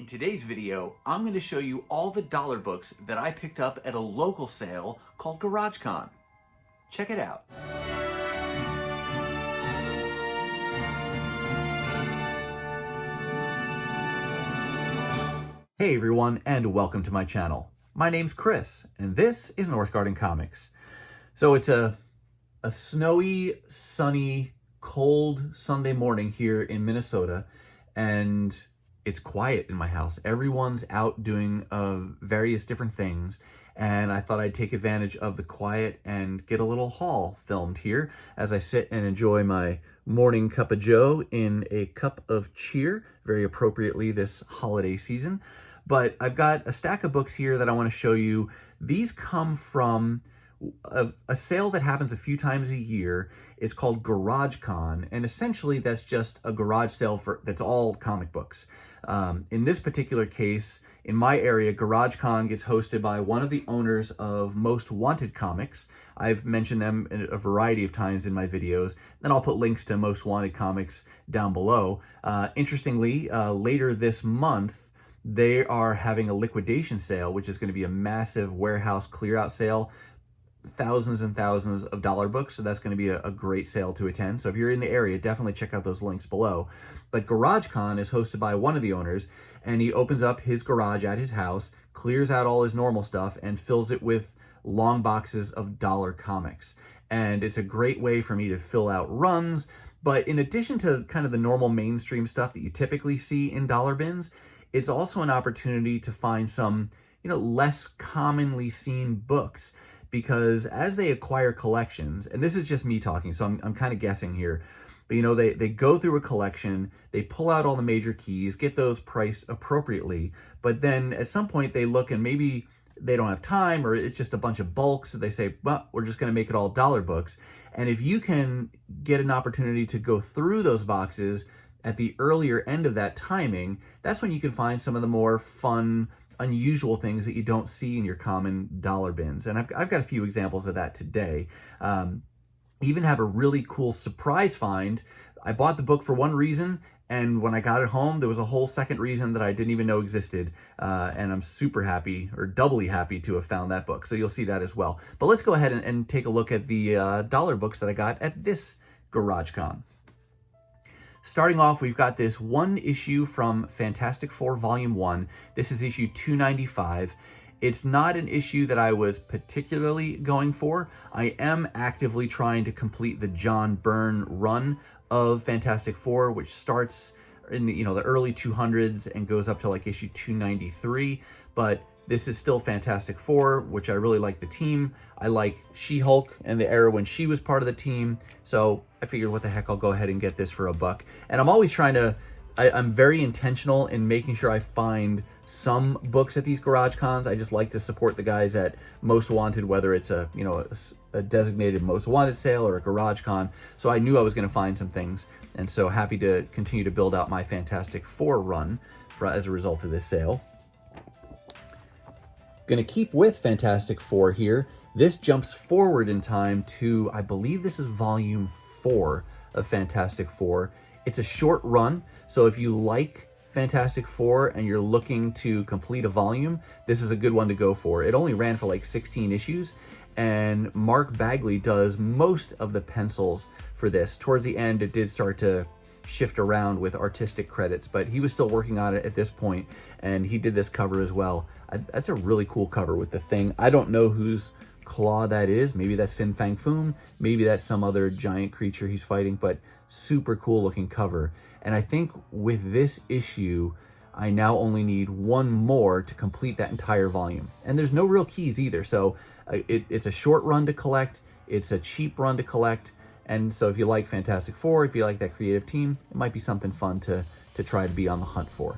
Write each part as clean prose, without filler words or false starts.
In today's video, I'm going to show you all the dollar books that I picked up at a local sale called GarageCon. Check it out. Hey everyone, and welcome to my channel. My name's Chris, and this is Northgarden Comics. So it's a snowy, sunny, cold Sunday morning here in Minnesota, and it's quiet in my house. Everyone's out doing various different things, and I thought I'd take advantage of the quiet and get a little haul filmed here as I sit and enjoy my morning cup of joe in a cup of cheer, very appropriately this holiday season. But I've got a stack of books here that I want to show you. These come from a sale that happens a few times a year. It's called GarageCon, and essentially that's just a garage sale that's all comic books. In this particular case, in my area, GarageCon gets hosted by one of the owners of Most Wanted Comics. I've mentioned them a variety of times in my videos, and I'll put links to Most Wanted Comics down below. Interestingly, later this month, they are having a liquidation sale, which is going to be a massive warehouse clear-out sale. Thousands and thousands of dollar books, so that's going to be a great sale to attend. So if you're in the area, definitely check out those links below. But GarageCon is hosted by one of the owners, and he opens up his garage at his house, clears out all his normal stuff, and fills it with long boxes of dollar comics. And it's a great way for me to fill out runs. But in addition to kind of the normal mainstream stuff that you typically see in dollar bins, it's also an opportunity to find some, less commonly seen books. Because as they acquire collections, and this is just me talking, so I'm kind of guessing here, but they go through a collection, they pull out all the major keys, get those priced appropriately, but then at some point they look and maybe they don't have time, or it's just a bunch of bulk, so they say, well, we're just going to make it all dollar books. And if you can get an opportunity to go through those boxes at the earlier end of that timing, that's when you can find some of the more fun, unusual things that you don't see in your common dollar bins. And I've got a few examples of that today. Even have a really cool surprise find. I bought the book for one reason, and when I got it home, there was a whole second reason that I didn't even know existed. And I'm super happy, or doubly happy, to have found that book. So you'll see that as well. But let's go ahead and take a look at the dollar books that I got at this GarageCon. Starting off, we've got this one issue from Fantastic Four Volume 1. This is issue 295. It's not an issue that I was particularly going for. I am actively trying to complete the John Byrne run of Fantastic Four, which starts in the early 200s and goes up to like issue 293. But this is still Fantastic Four, which I really like the team. I like She-Hulk and the era when she was part of the team. So I figured, what the heck, I'll go ahead and get this for $1. And I'm always trying to, I'm very intentional in making sure I find some books at these Garage Cons. I just like to support the guys at Most Wanted, whether it's a designated Most Wanted sale or a Garage Con. So I knew I was going to find some things. And so happy to continue to build out my Fantastic Four run as a result of this sale. Going to keep with Fantastic Four here. This jumps forward in time to, I believe this is volume 4 of Fantastic Four. It's a short run, so if you like Fantastic Four and you're looking to complete a volume, this is a good one to go for. It only ran for like 16 issues, and Mark Bagley does most of the pencils for this. Towards the end, it did start to shift around with artistic credits, but he was still working on it at this point, and he did this cover as well. That's a really cool cover with the Thing. I don't know whose claw that is. Maybe that's Fin Fang Foom, maybe that's some other giant creature he's fighting, but super cool looking cover. And I think with this issue, I now only need one more to complete that entire volume. And there's no real keys either, so it's a short run to collect, it's a cheap run to collect. And so if you like Fantastic Four, if you like that creative team, it might be something fun to try to be on the hunt for.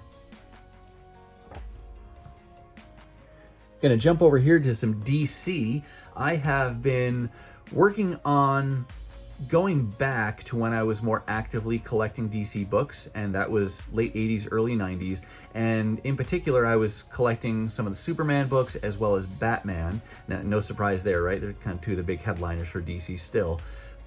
Gonna jump over here to some DC. I have been working on going back to when I was more actively collecting DC books, and that was late 80s, early 90s. And in particular, I was collecting some of the Superman books as well as Batman. Now, no surprise there, right? They're kind of two of the big headliners for DC still.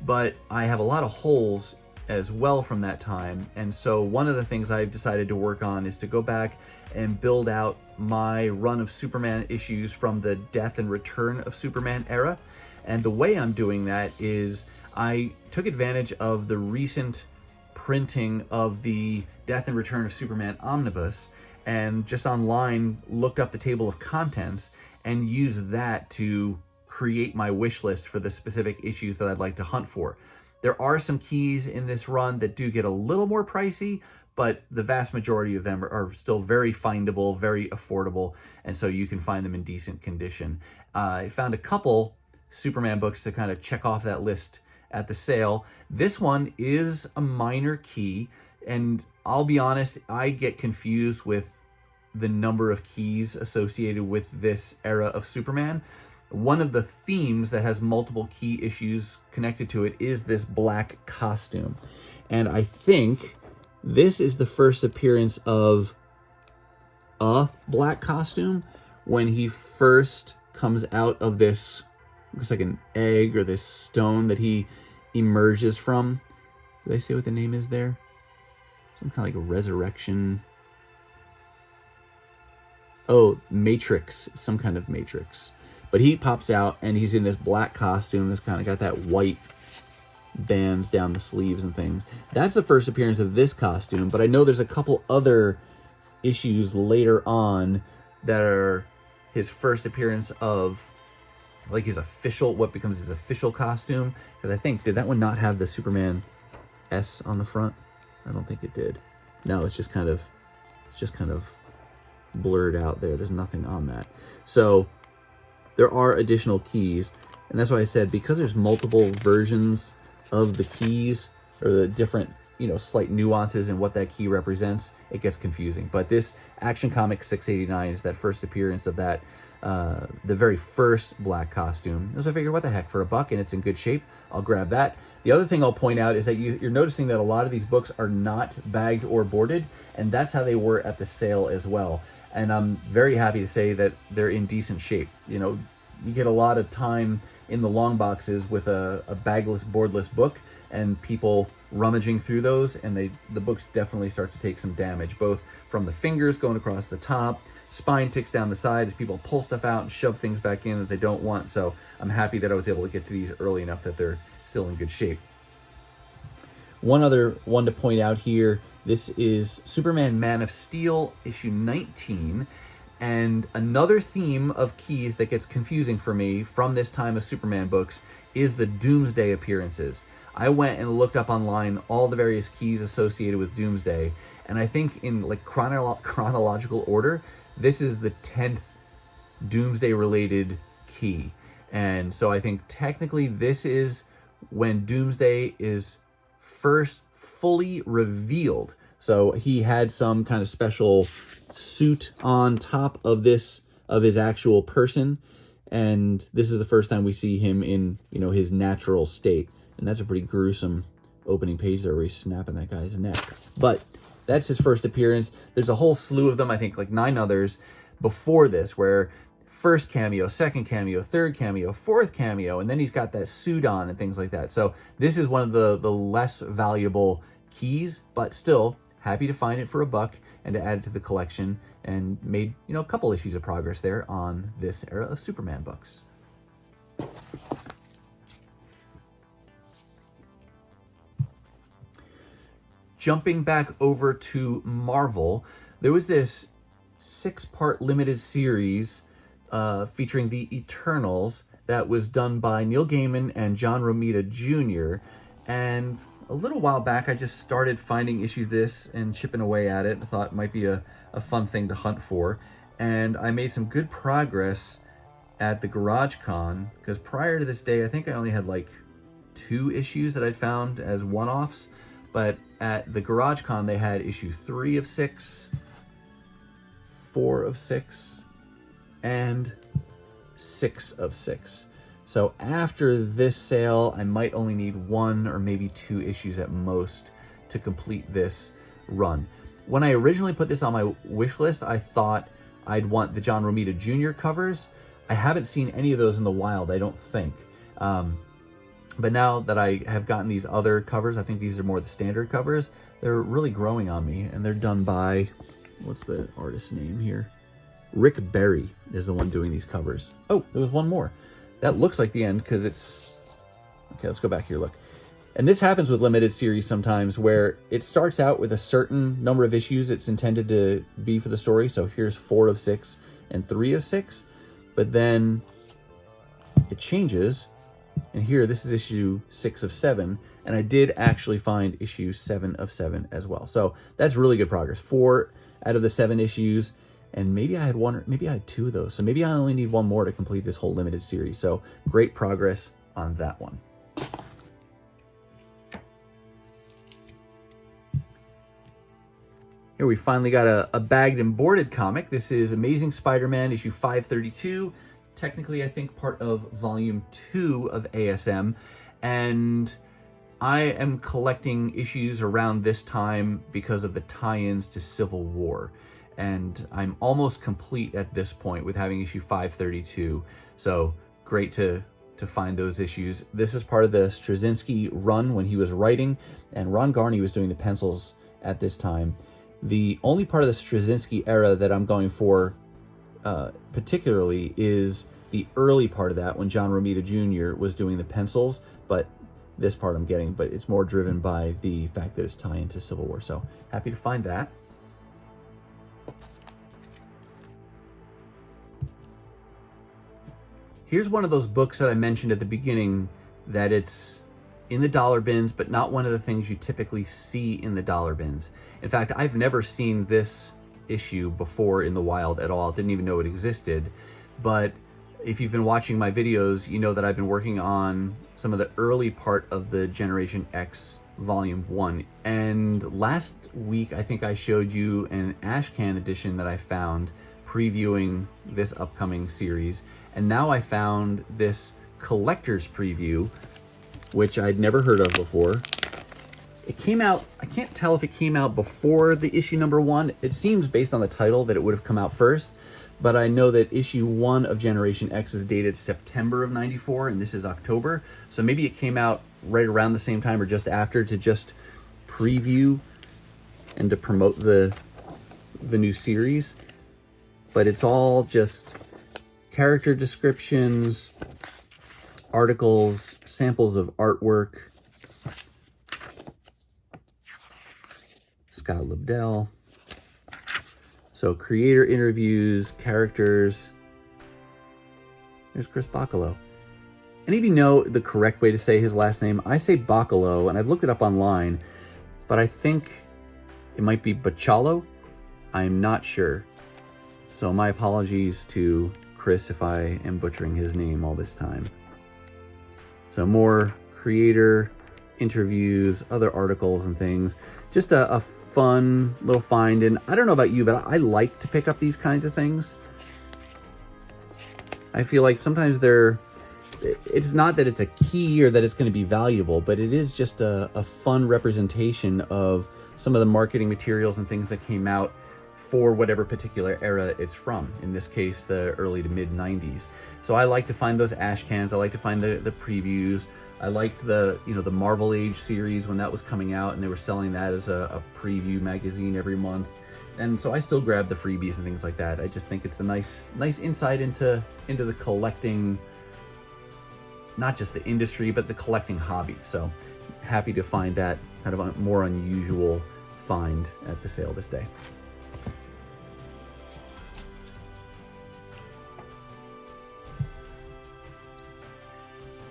But I have a lot of holes as well from that time. And so one of the things I've decided to work on is to go back and build out my run of Superman issues from the Death and Return of Superman era. And the way I'm doing that is I took advantage of the recent printing of the Death and Return of Superman omnibus, and just online looked up the table of contents and used that to create my wish list for the specific issues that I'd like to hunt for. There are some keys in this run that do get a little more pricey, but the vast majority of them are still very findable, very affordable, and so you can find them in decent condition. I found a couple Superman books to kind of check off that list at the sale. This one is a minor key, and I'll be honest, I get confused with the number of keys associated with this era of Superman. One of the themes that has multiple key issues connected to it is this black costume. And I think this is the first appearance of a black costume when he first comes out of this, looks like an egg or this stone that he emerges from. Did I say what the name is there? Some kind of like a resurrection. Oh, Matrix, some kind of Matrix. But he pops out and he's in this black costume that's kind of got that white bands down the sleeves and things. That's the first appearance of this costume, but I know there's a couple other issues later on that are his first appearance of like his official, what becomes his official costume. Because I think, did that one not have the Superman S on the front? I don't think it did. No, it's just kind of blurred out there. There's nothing on that. So there are additional keys, and that's why I said, because there's multiple versions of the keys or the different, you know, slight nuances in what that key represents, it gets confusing. But this Action Comics 689 is that first appearance of that, the very first black costume. So I figured, what the heck, for $1 and it's in good shape, I'll grab that. The other thing I'll point out is that you're noticing that a lot of these books are not bagged or boarded, and that's how they were at the sale as well. And I'm very happy to say that they're in decent shape. You know, you get a lot of time in the long boxes with a bagless, boardless book, and people rummaging through those, and the books definitely start to take some damage, both from the fingers going across the top, spine ticks down the sides, people pull stuff out and shove things back in that they don't want. So I'm happy that I was able to get to these early enough that they're still in good shape. One other one to point out here, this is Superman Man of Steel, issue 19. And another theme of keys that gets confusing for me from this time of Superman books is the Doomsday appearances. I went and looked up online all the various keys associated with Doomsday, and I think in like chronological order, this is the 10th Doomsday related key. And so I think technically this is when Doomsday is first fully revealed. So he had some kind of special suit on top of this, of his actual person, and this is the first time we see him in, you know, his natural state. And that's a pretty gruesome opening page there where he's snapping that guy's neck. But that's his first appearance. There's a whole slew of them, I think like 9 others before this, where first cameo, second cameo, third cameo, fourth cameo, and then he's got that suit on and things like that. So this is one of the less valuable keys, but still happy to find it for $1 and to add it to the collection, and made, you know, a couple issues of progress there on this era of Superman books. Jumping back over to Marvel, there was this 6-part limited series featuring the Eternals that was done by Neil Gaiman and John Romita Jr. And a little while back, I just started finding issues of this and chipping away at it. I thought it might be a fun thing to hunt for. And I made some good progress at the GarageCon, because prior to this day, I think I only had like 2 issues that I'd found as one-offs. But at the GarageCon, they had issue 3 of 6, 4 of 6, and 6 of 6. So after this sale, I might only need 1 or maybe 2 issues at most to complete this run. When I originally put this on my wish list, I thought I'd want the John Romita Jr. covers. I haven't seen any of those in the wild, I don't think. But now that I have gotten these other covers, I think these are more the standard covers, they're really growing on me. And they're done by, what's the artist's name here? Rick Berry is the one doing these covers. Oh, there was one more. That looks like the end because it's... Okay, let's go back here, look. And this happens with limited series sometimes where it starts out with a certain number of issues it's intended to be for the story. So here's 4 of 6 and 3 of 6. But then it changes. And here, this is issue 6 of 7. And I did actually find issue 7 of 7 as well. So that's really good progress. 4 out of the 7 issues. And maybe I had 1, maybe I had 2 of those. So maybe I only need 1 more to complete this whole limited series. So great progress on that one. Here we finally got a bagged and boarded comic. This is Amazing Spider-Man issue 532. Technically, I think part of volume 2 of ASM. And I am collecting issues around this time because of the tie-ins to Civil War. And I'm almost complete at this point with having issue 532. So great to find those issues. This is part of the Straczynski run when he was writing, and Ron Garney was doing the pencils at this time. The only part of the Straczynski era that I'm going for particularly is the early part of that when John Romita Jr. was doing the pencils, but this part I'm getting, but it's more driven by the fact that it's tie into Civil War. So happy to find that. Here's one of those books that I mentioned at the beginning that it's in the dollar bins, but not one of the things you typically see in the dollar bins. In fact, I've never seen this issue before in the wild at all. Didn't even know it existed. But if you've been watching my videos, you know that I've been working on some of the early part of the Generation X Volume 1. And last week, I think I showed you an ashcan edition that I found previewing this upcoming series. And now I found this collector's preview, which I'd never heard of before. It came out, I can't tell if it came out before the issue number 1. It seems based on the title that it would have come out first, but I know that issue 1 of Generation X is dated September of '94, and this is October. So maybe it came out right around the same time or just after to just preview and to promote the new series. But it's all just character descriptions, articles, samples of artwork. Scott Lobdell. So creator interviews, characters. There's Chris Bacalo. Any of you know the correct way to say his last name? I say Bacalo, and I've looked it up online, but I think it might be Bacalo. I'm not sure. So my apologies to Chris if I am butchering his name all this time. So more creator interviews, other articles and things. Just a fun little find. And I don't know about you, but I like to pick up these kinds of things. I feel like sometimes it's not that it's a key or that it's going to be valuable, but it is just a fun representation of some of the marketing materials and things that came out for whatever particular era it's from. In this case, the early to mid 90s. So I like to find those ashcans. I like to find the previews. I liked the Marvel Age series when that was coming out, and they were selling that as a preview magazine every month. And so I still grab the freebies and things like that. I just think it's a nice insight into the collecting, not just the industry, but the collecting hobby. So happy to find that kind of a more unusual find at the sale this day.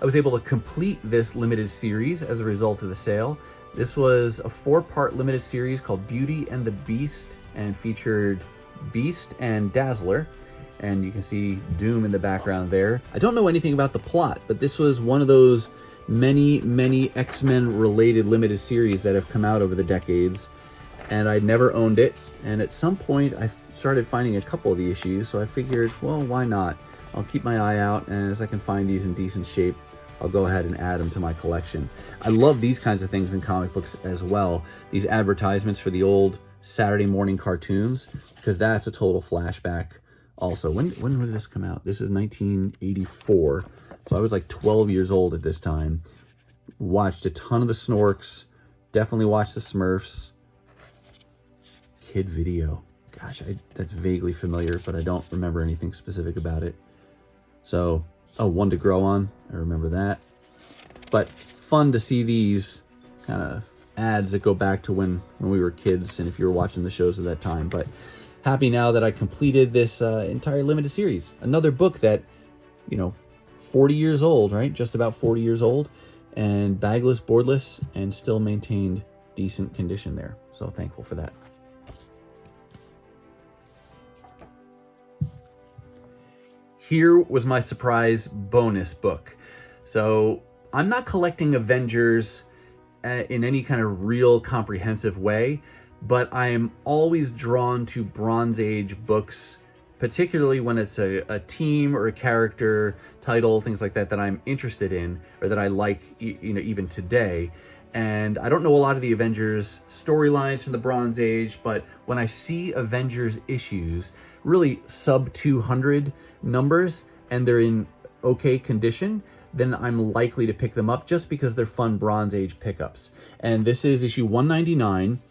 I was able to complete this limited series as a result of the sale. This was a 4-part limited series called Beauty and the Beast, and featured Beast and Dazzler. And you can see Doom in the background there. I don't know anything about the plot, but this was one of those many X-Men related limited series that have come out over the decades. And I'd never owned it. And at some point I started finding a couple of the issues, so I figured, well, why not? I'll keep my eye out, and as I can find these in decent shape, I'll go ahead and add them to my collection. I love these kinds of things in comic books as well. These advertisements for the old Saturday morning cartoons, because that's a total flashback also. When did this come out? This is 1984. So I was like 12 years old at this time. watched a ton of the Snorks, definitely watched the Smurfs. Kid Video. Gosh, that's vaguely familiar, but I don't remember anything specific about it. So, oh, One to Grow On. I remember that. But fun to see these kind of ads that go back to when we were kids and if you were watching the shows at that time. But happy now that I completed this entire limited series. Another book that, 40 years old, right? Just about 40 years old, and bagless, boardless, and still maintained decent condition there. So thankful for that. Here was my surprise bonus book. So I'm not collecting Avengers in any kind of real comprehensive way, but I am always drawn to Bronze Age books, particularly when it's a team or a character title, things like that, that I'm interested in or that I like, even today. And I don't know a lot of the Avengers storylines from the Bronze Age, but when I see Avengers issues, really sub 200 numbers, and they're in okay condition, then I'm likely to pick them up just because they're fun Bronze Age pickups. And this is issue 199.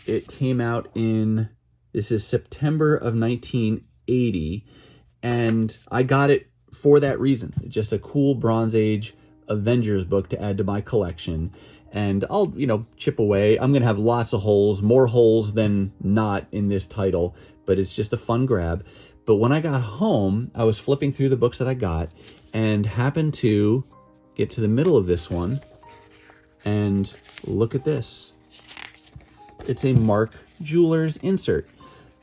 It came out this is September of 1980, and I got it for that reason. Just a cool Bronze Age Avengers book to add to my collection. And I'll, chip away. I'm going to have lots of holes, more holes than not in this title, but it's just a fun grab. But when I got home, I was flipping through the books that I got and happened to get to the middle of this one. And look at this. It's a Mark Jewelers insert.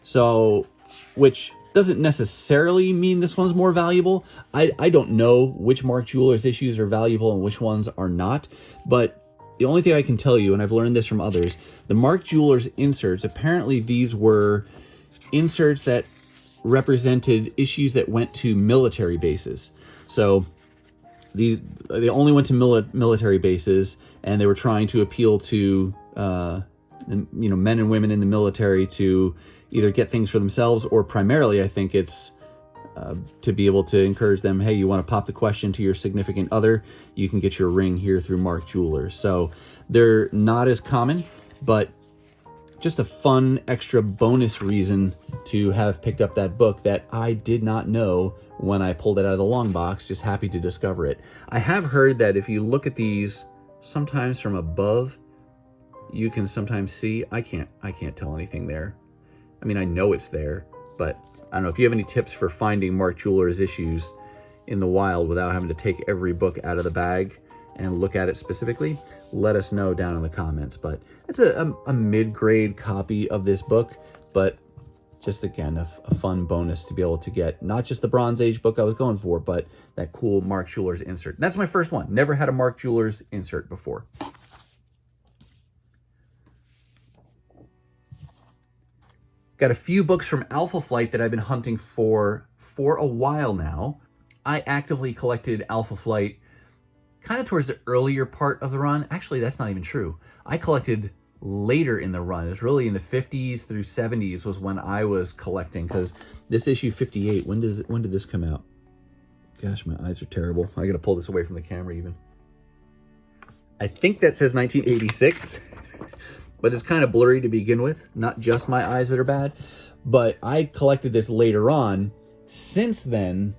So, which doesn't necessarily mean this one's more valuable. I don't know which Mark Jewelers issues are valuable and which ones are not, but the only thing I can tell you, and I've learned this from others, the Mark Jewelers inserts, apparently these were inserts that represented issues that went to military bases. So they only went to military bases, and they were trying to appeal to men and women in the military to either get things for themselves, or primarily, I think it's to be able to encourage them, hey, you want to pop the question to your significant other, you can get your ring here through Mark Jewelers. So they're not as common, but just a fun extra bonus reason to have picked up that book that I did not know when I pulled it out of the long box. Just happy to discover it. I have heard that if you look at these sometimes from above, you can sometimes see, I can't tell anything there. I mean, I know it's there, but I don't know if you have any tips for finding Mark Jewelers issues in the wild without having to take every book out of the bag and look at it specifically, let us know down in the comments. But it's a mid-grade copy of this book, but just again, a fun bonus to be able to get not just the Bronze Age book I was going for, but that cool Mark Jewelers insert. And that's my first one. Never had a Mark Jewelers insert before. Got a few books from Alpha Flight that I've been hunting for a while now. I actively collected Alpha Flight kind of towards the earlier part of the run. Actually, that's not even true. I collected later in the run. It was really in the 50s through 70s was when I was collecting, because this issue 58, when did this come out? Gosh, my eyes are terrible. I gotta pull this away from the camera even. I think that says 1986. But it's kind of blurry to begin with, not just my eyes that are bad. But I collected this later on. Since then,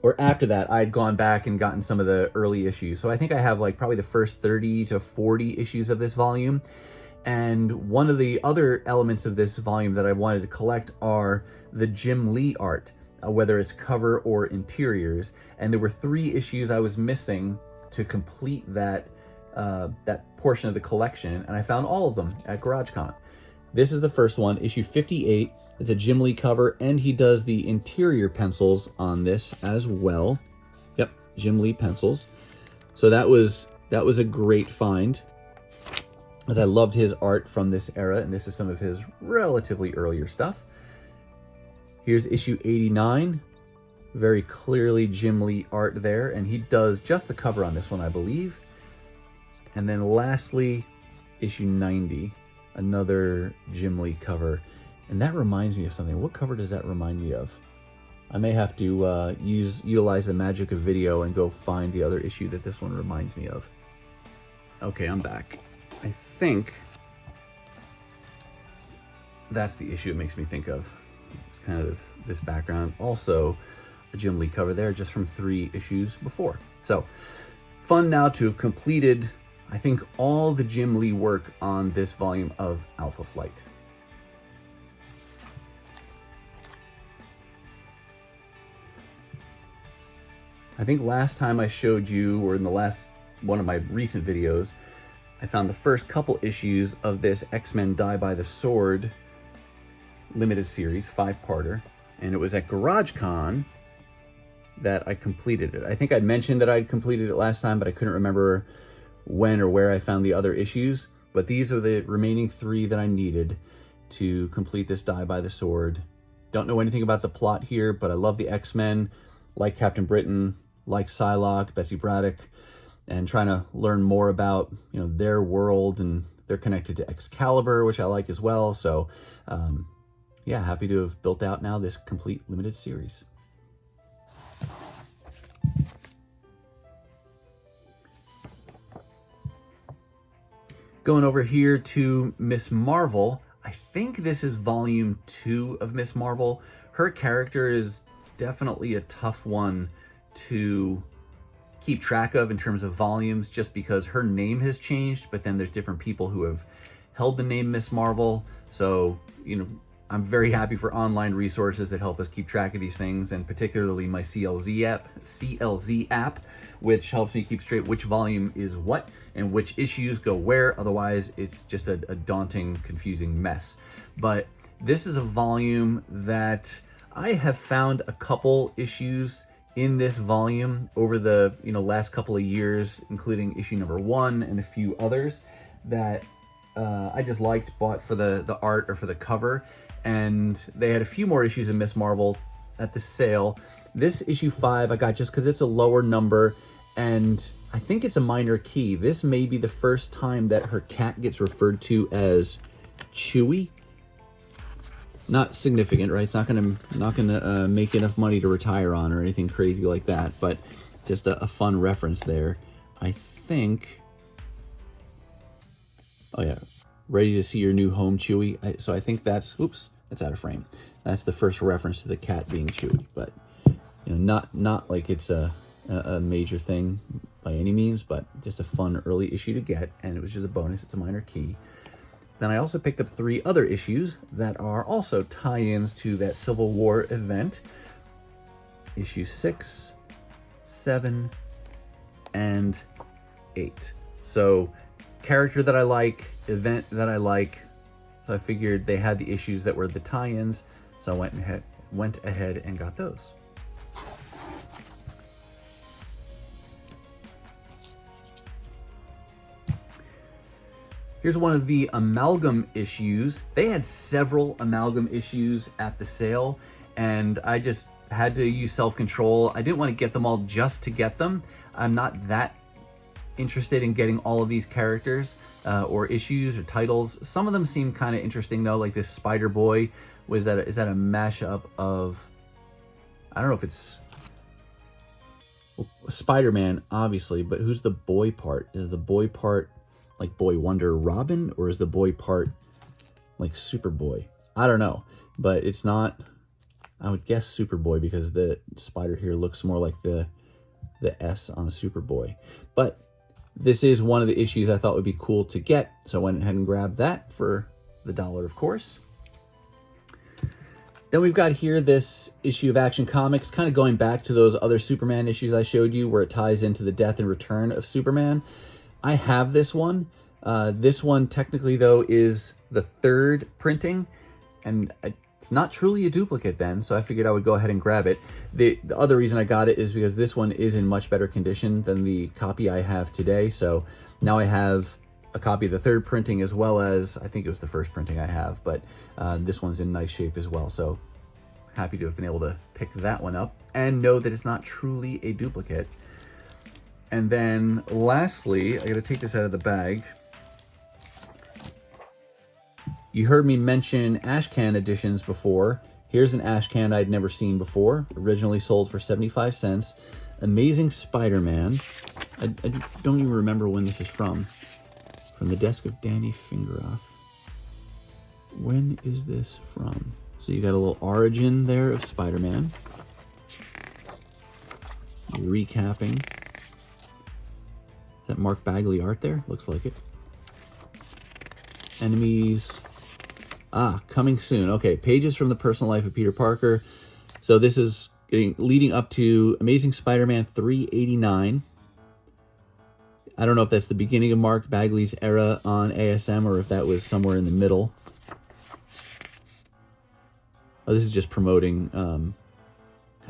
or after that, I'd gone back and gotten some of the early issues. So I think I have like probably the first 30 to 40 issues of this volume. And one of the other elements of this volume that I wanted to collect are the Jim Lee art, whether it's cover or interiors. And there were 3 issues I was missing to complete that portion of the collection, and I found all of them at GarageCon. This is the first one, issue 58. It's a Jim Lee cover, and he does the interior pencils on this as well. Yep, Jim Lee pencils. So that was a great find, as I loved his art from this era, and this is some of his relatively earlier stuff. Here's issue 89. Very clearly Jim Lee art there, and he does just the cover on this one, I believe. And then lastly, issue 90, another Jim Lee cover. And that reminds me of something. What cover does that remind me of? I may have to utilize the magic of video and go find the other issue that this one reminds me of. Okay, I'm back. I think that's the issue it makes me think of. It's kind of this background. Also, a Jim Lee cover there just from 3 issues before. So, fun now to have completed, I think, all the Jim Lee work on this volume of Alpha Flight. I think last time I showed you, or in the last one of my recent videos, I found the first couple issues of this X-Men Die by the Sword limited series, 5-parter, and it was at GarageCon that I completed it. I think I'd mentioned that I'd completed it last time, but I couldn't remember when or where I found the other issues. But these are the remaining 3 that I needed to complete this Die by the Sword. Don't know anything about the plot here, but I love the X-Men, like Captain Britain, like Psylocke, Betsy Braddock, and trying to learn more about, you know, their world, and they're connected to Excalibur, which I like as well. So, yeah, happy to have built out now this complete limited series. Going over here to Miss Marvel, I think this is volume 2 of Miss Marvel. Her character is definitely a tough one to keep track of in terms of volumes, just because her name has changed, but then there's different people who have held the name Miss Marvel. So, you know, I'm very happy for online resources that help us keep track of these things, and particularly my CLZ app, which helps me keep straight which volume is what and which issues go where. Otherwise, it's just a daunting, confusing mess. But this is a volume that I have found a couple issues in this volume over the last couple of years, including issue number 1 and a few others that I just liked, bought for the art or for the cover. And they had a few more issues of Miss Marvel at the sale. This issue 5 I got just because it's a lower number, and I think it's a minor key. This may be the first time that her cat gets referred to as Chewy. Not significant, right? It's not gonna make enough money to retire on or anything crazy like that, but just a fun reference there. I think. Oh yeah. Ready to see your new home, Chewy. So I think that's, oops, that's out of frame. That's the first reference to the cat being Chewy, but not like it's a major thing by any means, but just a fun early issue to get, and it was just a bonus. It's a minor key. Then I also picked up 3 other issues that are also tie-ins to that Civil War event. Issue 6, 7, and 8. So character that I like, event that I like, so I figured they had the issues that were the tie-ins, so I went ahead and got those. Here's one of the Amalgam issues. They had several Amalgam issues at the sale, and I just had to use self-control. I didn't want to get them all just to get them. I'm not that interested in getting all of these characters or issues or titles. Some of them seem kind of interesting though, like this Spider Boy. Is that a mashup of, I don't know if it's Spider-Man, obviously, but who's the boy part? Is the boy part like Boy Wonder Robin, or is the boy part like Superboy? I don't know, but it's not, I would guess Superboy, because the spider here looks more like the S on Superboy. But this is one of the issues I thought would be cool to get, so I went ahead and grabbed that for the $1, of course. Then we've got here this issue of Action Comics, kind of going back to those other Superman issues I showed you, where it ties into the death and return of Superman. I have this one. This one technically though is the 3rd printing, and it's not truly a duplicate then, so I figured I would go ahead and grab it. The other reason I got it is because this one is in much better condition than the copy I have today. So now I have a copy of the 3rd printing, as well as, I think it was the 1st printing I have, but this one's in nice shape as well. So happy to have been able to pick that one up and know that it's not truly a duplicate. And then lastly, I gotta take this out of the bag. You heard me mention ashcan editions before. Here's an ashcan I'd never seen before, originally sold for 75 cents. Amazing Spider-Man. I don't even remember when this is from. From the desk of Danny Fingeroff. When is this from? So you got a little origin there of Spider-Man. Recapping. Is that Mark Bagley art there? Looks like it. Enemies. Ah, coming soon. Okay, pages from the personal life of Peter Parker. So this is leading up to Amazing Spider-Man 389. I don't know if that's the beginning of Mark Bagley's era on ASM or if that was somewhere in the middle. Oh, this is just promoting kind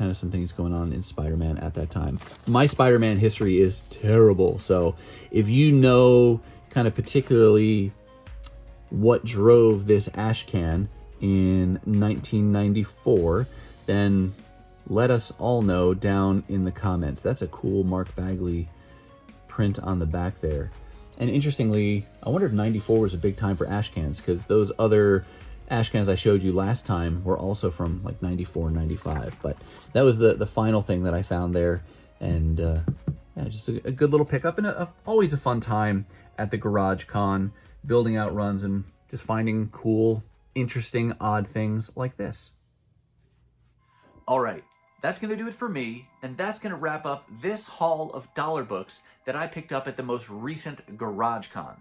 of some things going on in Spider-Man at that time. My Spider-Man history is terrible, so if you know kind of particularly what drove this ashcan in 1994, then let us all know down in the comments. That's a cool Mark Bagley print on the back there. And interestingly, I wonder if 94 was a big time for ashcans, because those other ashcans I showed you last time were also from like 94, 95. But that was the final thing that I found there. And yeah, just a good little pickup, and always a fun time at the GarageCon, building out runs and just finding cool, interesting, odd things like this. All right, that's going to do it for me, and that's going to wrap up this haul of dollar books that I picked up at the most recent GarageCon.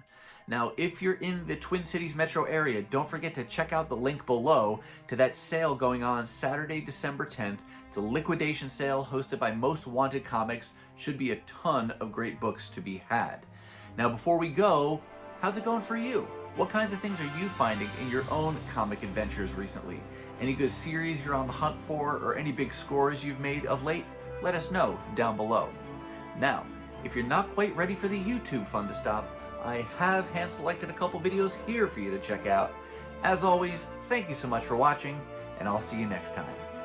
Now, if you're in the Twin Cities metro area, don't forget to check out the link below to that sale going on Saturday, December 10th. It's a liquidation sale hosted by Most Wanted Comics. Should be a ton of great books to be had. Now, before we go, how's it going for you? What kinds of things are you finding in your own comic adventures recently? Any good series you're on the hunt for, or any big scores you've made of late? Let us know down below. Now, if you're not quite ready for the YouTube fun to stop, I have hand-selected a couple videos here for you to check out. As always, thank you so much for watching, and I'll see you next time.